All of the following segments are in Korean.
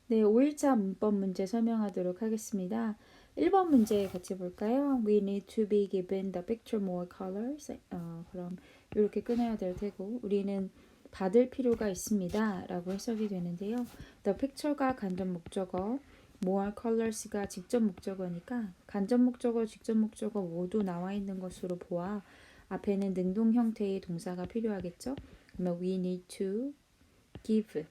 네, 5일차 문법 문제 설명하도록 하겠습니다. 1번 문제 같이 볼까요? We need to be given the picture more colors. 그럼 이렇게 끊어야 될 테고 우리는 받을 필요가 있습니다. 라고 해석이 되는데요. The picture가 간접 목적어, more colors가 직접 목적어니까 간접 목적어, 직접 목적어 모두 나와 있는 것으로 보아 앞에는 능동 형태의 동사가 필요하겠죠? 그러면 we need to give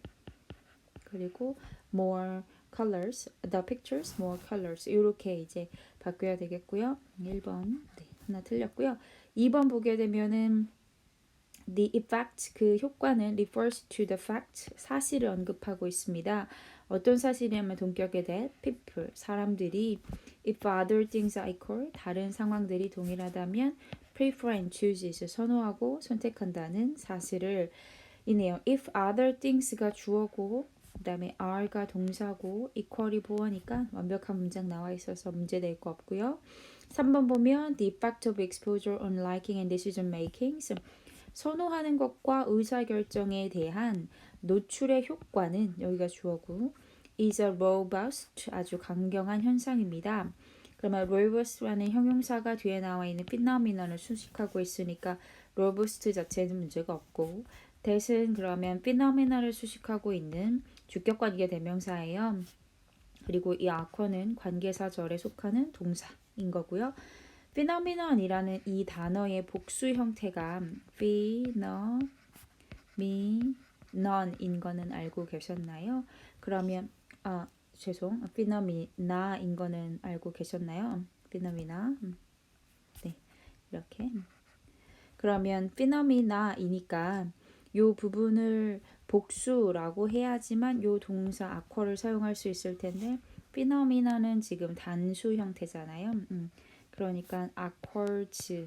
그리고 more colors, the pictures, more colors 이렇게 이제 바뀌어야 되겠고요. 1번 네, 하나 틀렸고요. 2번 보게 되면은 the effect 그 효과는 refers to the fact 사실을 언급하고 있습니다. 어떤 사실이냐면 동격에 대해 people 사람들이 if other things are equal 다른 상황들이 동일하다면 prefer and choose 선호하고 선택한다는 사실을 이네요. If other things가 주어고 그 다음에 are가 동사고 equal이 보어니까 완벽한 문장 나와 있어서 문제 낼 거 없고요. 3번 보면 the effect of exposure on liking and decision making 선호하는 것과 의사결정에 대한 노출의 효과는 여기가 주어고 is a robust 아주 강경한 현상입니다. 그러면 robust라는 형용사가 뒤에 나와 있는 phenomenon을 수식하고 있으니까 robust 자체는 문제가 없고 that은 그러면 phenomenal을 수식하고 있는 주격관계 대명사예요. 그리고 이 aqua는 관계사절에 속하는 동사인 거고요. phenomenon이라는 이 단어의 복수 형태가 phenomenon인 거는 알고 계셨나요? 그러면 phenomena인 거는 알고 계셨나요? phenomena. 네, 이렇게. 그러면 phenomena이니까 요 부분을 복수라고 해야지만 요 동사 aqua를 사용할 수 있을 텐데 phenomena는 지금 단수 형태잖아요. 그러니까 aquards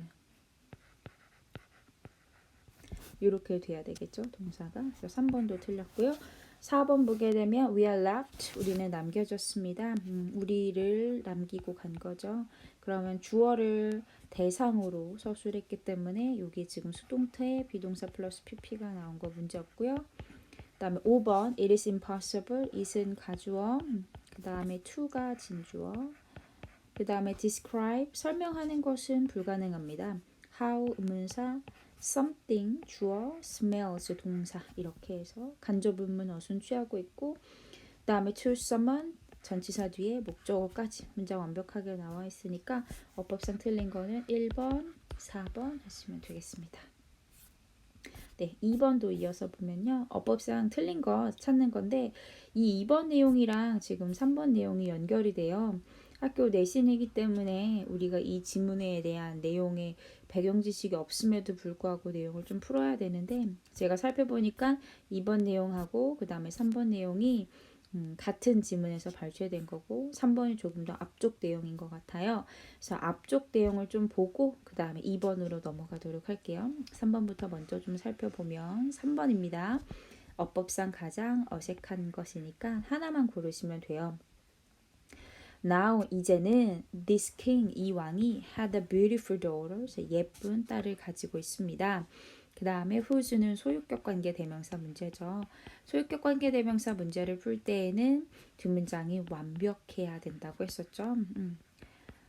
이렇게 돼야 되겠죠, 동사가. 그래서 3번도 틀렸고요. 4번 보게 되면 we are left 우리는 남겨졌습니다. 우리를 남기고 간 거죠. 그러면 주어를 대상으로 서술했기 때문에 여기 지금 수동태 비동사 플러스 pp가 나온 거 문제 없고요. 그 다음에 5번 it is impossible it은 가주어 그 다음에 to가 진주어 그 다음에 describe 설명하는 것은 불가능합니다. how 의문사 something 주어 smells 동사 이렇게 해서 간접 의문 어순 취하고 있고 그 다음에 to summon 전치사 뒤에 목적어까지 문장 완벽하게 나와 있으니까 어법상 틀린 거는 1번, 4번 하시면 되겠습니다. 네, 2번도 이어서 보면요. 어법상 틀린 거 찾는 건데 이 2번 내용이랑 지금 3번 내용이 연결이 돼요. 학교 내신이기 때문에 우리가 이 지문에 대한 내용의 배경 지식이 없음에도 불구하고 내용을 좀 풀어야 되는데 제가 살펴보니까 2번 내용하고 그 다음에 3번 내용이 같은 지문에서 발췌된 거고 3번이 조금 더 앞쪽 내용인 것 같아요. 그래서 앞쪽 내용을 좀 보고 그 다음에 2번으로 넘어가도록 할게요. 3번부터 먼저 좀 살펴보면 3번입니다. 어법상 가장 어색한 것이니까 하나만 고르시면 돼요. Now 이제는 this king 이 왕이 had a beautiful daughter 예쁜 딸을 가지고 있습니다. 그 다음에 whose는 소유격 관계 대명사 문제죠. 소유격 관계 대명사 문제를 풀 때에는 뒷문장이 완벽해야 된다고 했었죠.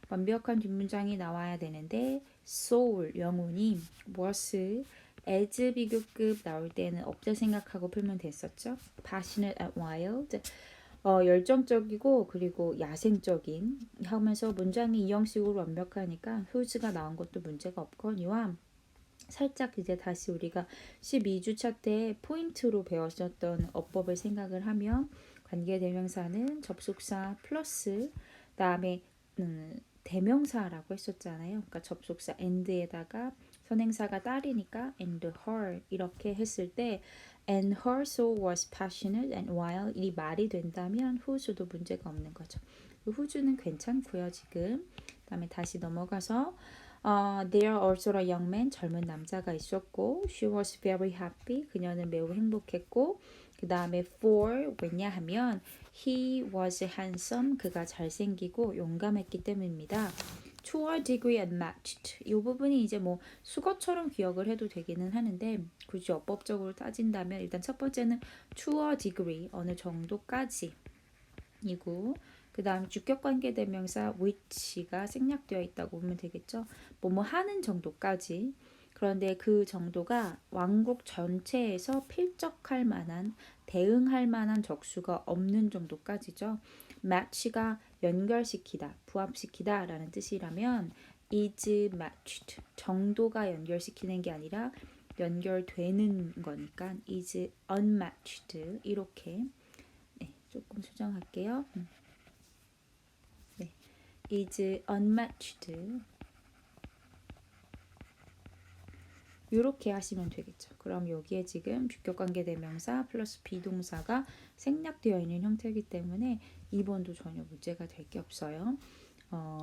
완벽한 뒷문장이 나와야 되는데 soul 영혼이 was as 비교급 나올 때는 없다 생각하고 풀면 됐었죠. passionate and wild 열정적이고 그리고 야생적인 하면서 문장이 이 형식으로 완벽하니까 whose가 나온 것도 문제가 없거니와 살짝 이제 다시 우리가 12주차 때 포인트로 배웠었던 어법을 생각을 하면 관계대명사는 접속사 플러스 그다음에 대명사라고 했었잖아요. 그러니까 접속사 and에다가 선행사가 딸이니까 and her 이렇게 했을 때 and her soul was passionate and wild 이 말이 된다면 whose도 문제가 없는 거죠. whose는 괜찮고요 지금. 그다음에 다시 넘어가서 there also a young man 젊은 남자가 있었고 she was very happy 그녀는 매우 행복했고 그 다음에 for 왜냐하면 he was handsome 그가 잘생기고 용감했기 때문입니다. to a degree unmatched 이 부분이 이제 뭐 수거처럼 기억을 해도 되기는 하는데 굳이 어법적으로 따진다면 일단 첫 번째는 to a degree 어느 정도까지 이고 그 다음 주격관계대명사 which가 생략되어 있다고 보면 되겠죠. 뭐뭐 하는 정도까지. 그런데 그 정도가 왕국 전체에서 필적할 만한, 대응할 만한 적수가 없는 정도까지죠. match가 연결시키다, 부합시키다 라는 뜻이라면 is matched, 정도가 연결시키는 게 아니라 연결되는 거니까 is unmatched 이렇게 조금 수정할게요. 네, is unmatched 이렇게 하시면 되겠죠. 그럼 여기에 지금 주격관계대명사 플러스 비동사가 생략되어 있는 형태이기 때문에 2번도 전혀 문제가 될 게 없어요.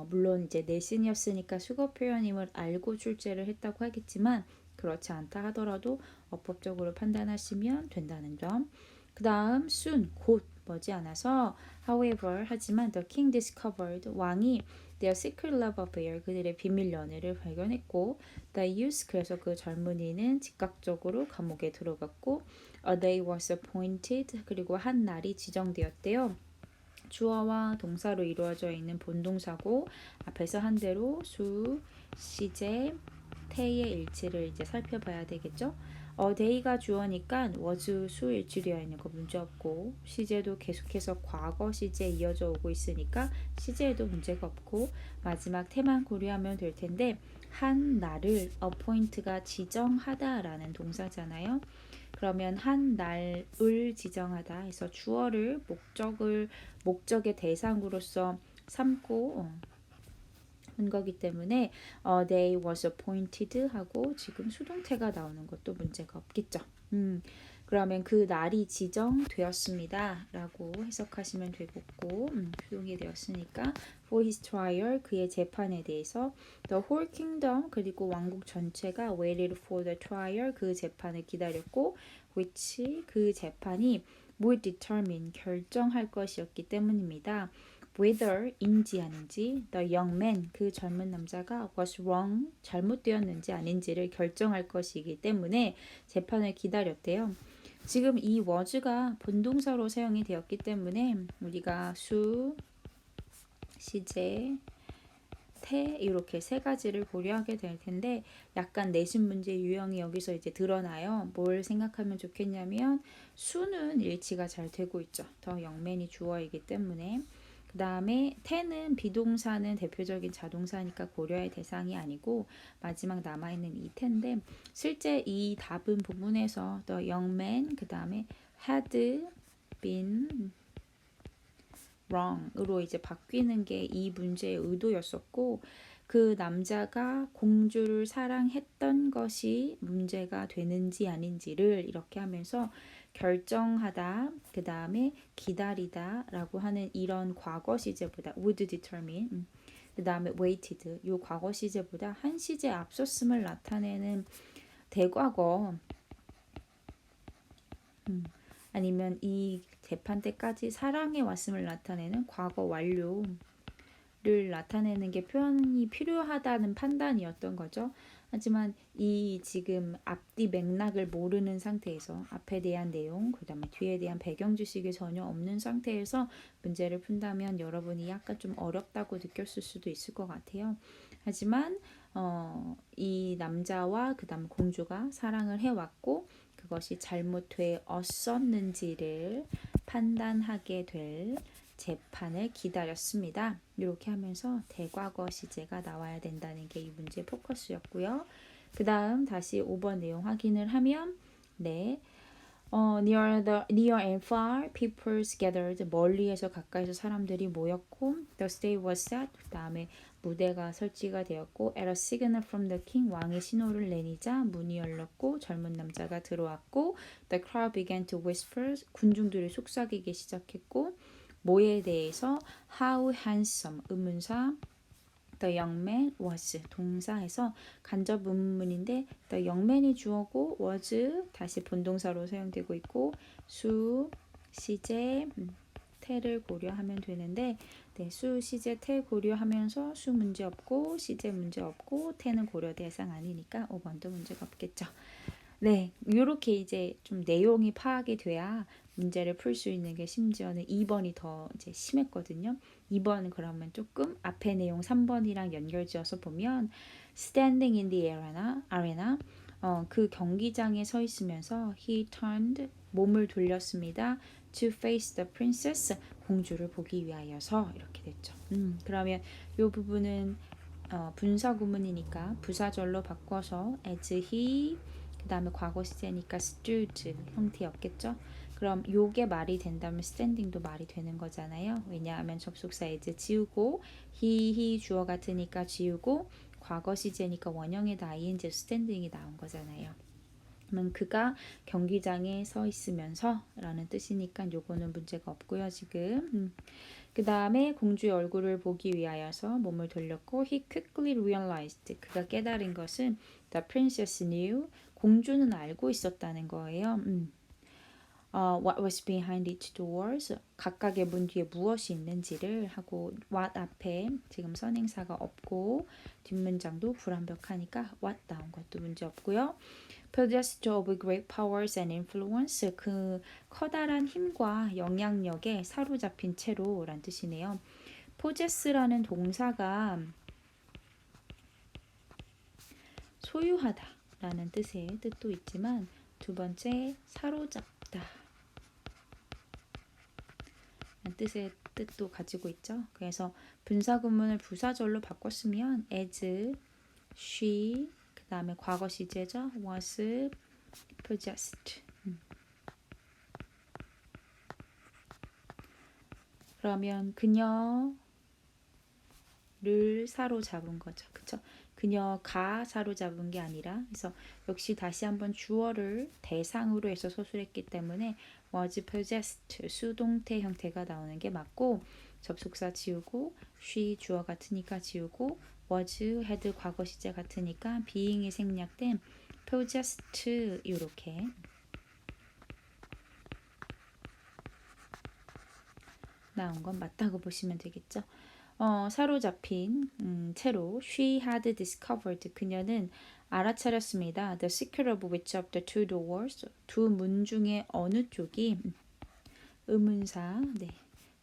물론 이제 내신이었으니까 수거 표현임을 알고 출제를 했다고 하겠지만 그렇지 않다 하더라도 어법적으로 판단하시면 된다는 점. 그 다음 soon, 곧 머지않아서 however 하지만 the king discovered, 왕이 their secret love affair, 그들의 비밀 연애를 발견했고 the youth, 그래서 그 젊은이는 즉각적으로 감옥에 들어갔고 a day was appointed, 그리고 한 날이 지정되었대요. 주어와 동사로 이루어져 있는 본동사고 앞에서 한 대로 수, 시제, 태의 일치를 이제 살펴봐야 되겠죠. day가 주어니까 was, 수 일치되어 있는 거 문제 없고 시제도 계속해서 과거 시제 이어져 오고 있으니까 시제에도 문제가 없고 마지막 태만 고려하면 될 텐데 한 날을 appoint가 지정하다라는 동사잖아요. 그러면 한 날을 지정하다 해서 주어를 목적의 대상으로서 삼고 한 거기 때문에 they was appointed 하고 지금 수동태가 나오는 것도 문제가 없겠죠. 그러면 그 날이 지정되었습니다 라고 해석하시면 되겠고 수동이 되었으니까 for his trial, 그의 재판에 대해서 the whole kingdom, 그리고 왕국 전체가 waited for the trial, 그 재판을 기다렸고 which, 그 재판이 would determine, 결정할 것이었기 때문입니다. whether, 인지 아닌지 the young man, 그 젊은 남자가 was wrong, 잘못되었는지 아닌지를 결정할 것이기 때문에 재판을 기다렸대요. 지금 이 was가 본동사로 사용이 되었기 때문에 우리가 수, 시제, 태 이렇게 세 가지를 고려하게 될 텐데 약간 내신 문제 유형이 여기서 이제 드러나요. 뭘 생각하면 좋겠냐면 수는 일치가 잘 되고 있죠. 더 영맨이 주어이기 때문에. 그 다음에 태는 비동사는 대표적인 자동사니까 고려의 대상이 아니고 마지막 남아있는 이 태인데 실제 이 답은 부분에서 the young man 그 다음에 had been wrong으로 이제 바뀌는 게 이 문제의 의도였었고 그 남자가 공주를 사랑했던 것이 문제가 되는지 아닌지를 이렇게 하면서 결정하다, 그 다음에 기다리다 라고 하는 이런 과거 시제보다 would determine, 그 다음에 waited, 요 과거 시제보다 한 시제 앞섰음을 나타내는 대과거, 아니면 이 재판 때까지 사랑해 왔음을 나타내는 과거 완료를 나타내는 게 표현이 필요하다는 판단이었던 거죠. 하지만 이 지금 앞뒤 맥락을 모르는 상태에서 앞에 대한 내용, 그 다음에 뒤에 대한 배경 지식이 전혀 없는 상태에서 문제를 푼다면 여러분이 약간 좀 어렵다고 느꼈을 수도 있을 것 같아요. 하지만 이 남자와 그 다음 공주가 사랑을 해왔고 그것이 잘못되었었는지를 판단하게 될 재판을 기다렸습니다. 이렇게 하면서 대과거 시제가 나와야 된다는 게 이 문제의 포커스였고요. 그 다음 다시 5번 내용 확인을 하면 네, near and far, peoples gathered. 멀리에서 가까이서 사람들이 모였고, the stage was set. 그 다음에 무대가 설치가 되었고, at a signal from the king. 왕의 신호를 내리자 문이 열렸고, 젊은 남자가 들어왔고, the crowd began to whisper. 군중들이 속삭이기 시작했고, 뭐에 대해서 how handsome 의문사, the young man was 동사에서 간접 의문문인데 the young man이 주어고 was 다시 본동사로 사용되고 있고 수, 시제, 태를 고려하면 되는데 네, 수, 시제, 태 고려하면서 수 문제 없고 시제 문제 없고 태는 고려 대상 아니니까 5번도 문제가 없겠죠. 네, 이렇게 이제 좀 내용이 파악이 돼야 문제를 풀 수 있는 게 심지어는 2번이 더 이제 심했거든요. 2번은 그러면 조금 앞에 내용 3번이랑 연결지어서 보면 standing in the arena 그 경기장에 서 있으면서 he turned 몸을 돌렸습니다. to face the princess 공주를 보기 위하여서 이렇게 됐죠. 그러면 이 부분은 분사 구문이니까 부사절로 바꿔서 as he 그 다음에 과거 시제니까 stood 형태였겠죠. 그럼 요게 말이 된다면 standing도 말이 되는 거잖아요. 왜냐하면 접속사 as 지우고 he 주어 같으니까 지우고 과거 시제니까 원형에다 ing standing이 나온 거잖아요. 그러면 그가 경기장에 서 있으면서 라는 뜻이니까 요거는 문제가 없고요 지금. 그 다음에 공주의 얼굴을 보기 위하여서 몸을 돌렸고 he quickly realized 그가 깨달은 것은 the princess knew 공주는 알고 있었다는 거예요. What was behind each doors 각각의 문 뒤에 무엇이 있는지를 하고 what 앞에 지금 선행사가 없고 뒷문장도 불완벽하니까 what 나온 것도 문제 없고요. possessed of great powers and influence 그 커다란 힘과 영향력에 사로잡힌 채로란 뜻이네요. possess라는 동사가 소유하다라는 뜻의 뜻도 있지만 두 번째 사로잡다 라는 뜻의 뜻도 가지고 있죠. 그래서 분사구문을 부사절로 바꿨으면 as, she 그 다음에 과거 시제죠. was possessed. 그러면 그녀를 사로잡은 거죠. 그쵸? 그녀가 사로잡은 게 아니라 그래서 역시 다시 한번 주어를 대상으로 해서 서술했기 때문에 was possessed 수동태 형태가 나오는 게 맞고 접속사 지우고 she 주어 같으니까 지우고 was had 과거 시제 같으니까 being이 생략된 possessed 이렇게 나온 건 맞다고 보시면 되겠죠. 사로잡힌 채로 she had discovered 그녀는 알아차렸습니다. The secret of which of the two doors 두 문 중에 어느 쪽이 의문사 네.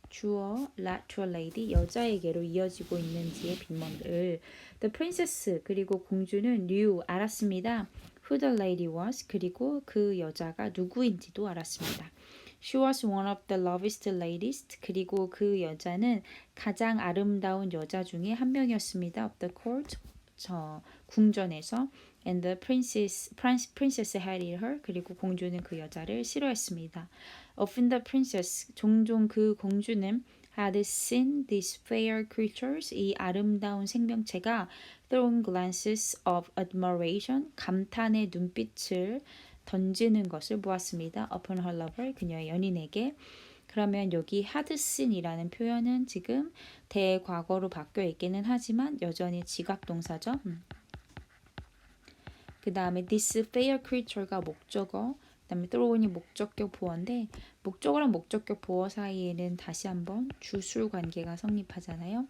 주어 led to a lady 여자에게로 이어지고 있는지의 빈번을 The princess 그리고 공주는 knew 알았습니다. Who the lady was 그리고 그 여자가 누구인지도 알았습니다. She was one of the loveliest ladies 그리고 그 여자는 가장 아름다운 여자 중에 한 명이었습니다. Of the court 궁전에서 and the princess hated her 그리고 공주는 그 여자를 싫어했습니다. Often the princess 종종 그 공주는 had seen these fair creatures 이 아름다운 생명체가 throwing glances of admiration 감탄의 눈빛을 던지는 것을 보았습니다. upon her lover 그녀의 연인에게 그러면 여기 had seen이라는 표현은 지금 대과거로 바뀌어 있기는 하지만 여전히 지각동사죠. 그 다음에 this fair creature가 목적어 그 다음에 throwing이 목적격 보어인데 목적어랑 목적격 보어 사이에는 다시 한번 주술 관계가 성립하잖아요.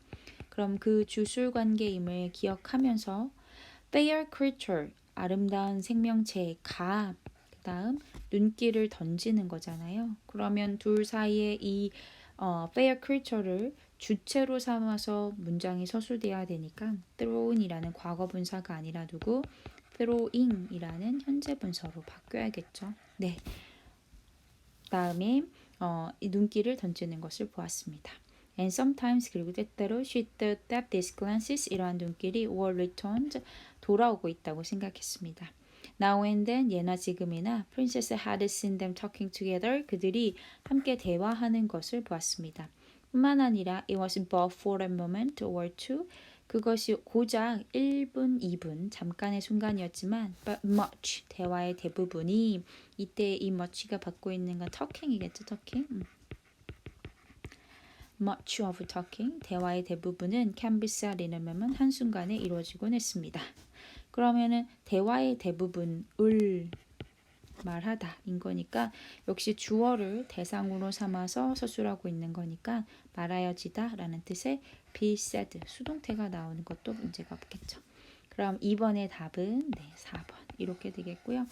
그럼 그 주술 관계임을 기억하면서 fair creature 아름다운 생명체가 그 다음 눈길을 던지는 거잖아요. 그러면 둘 사이에 이 fair creature를 주체로 삼아서 문장이 서술돼야 되니까 throwing이라는 과거 분사가 아니라 누구? throwing이라는 현재 분서로 바뀌어야겠죠. 네. 다음에 이 눈길을 던지는 것을 보았습니다. And sometimes 그리고 때때로 she thought that these glances 이러한 눈길이 were returned 돌아오고 있다고 생각했습니다. Now and then 예나 지금이나 Princess had seen them talking together 그들이 함께 대화하는 것을 보았습니다. 뿐만 아니라 it was but for a moment or two 그것이 고작 1분, 2분 잠깐의 순간이었지만 but much 대화의 대부분이 이때 이 much가 받고 있는 건 talking이겠죠, talking. Much of talking 대화의 대부분은 can be said in a moment 한순간에 이루어지곤 했습니다. 그러면은 대화의 대부분을 말하다 인 거니까 역시 주어를 대상으로 삼아서 서술하고 있는 거니까 말하여지다 라는 뜻의 be said 수동태가 나오는 것도 문제가 없겠죠. 그럼 2번의 답은 네, 4번 이렇게 되겠고요.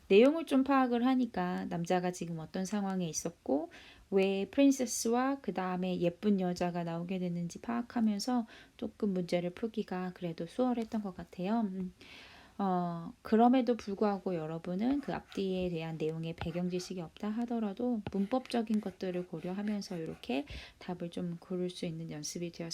내용을 좀 파악을 하니까 남자가 지금 어떤 상황에 있었고 왜 프린세스와 그 다음에 예쁜 여자가 나오게 됐는지 파악하면서 조금 문제를 풀기가 그래도 수월했던 것 같아요. 그럼에도 불구하고 여러분은 그 앞뒤에 대한 내용의 배경 지식이 없다 하더라도 문법적인 것들을 고려하면서 이렇게 답을 좀 고를 수 있는 연습이 되었습니다.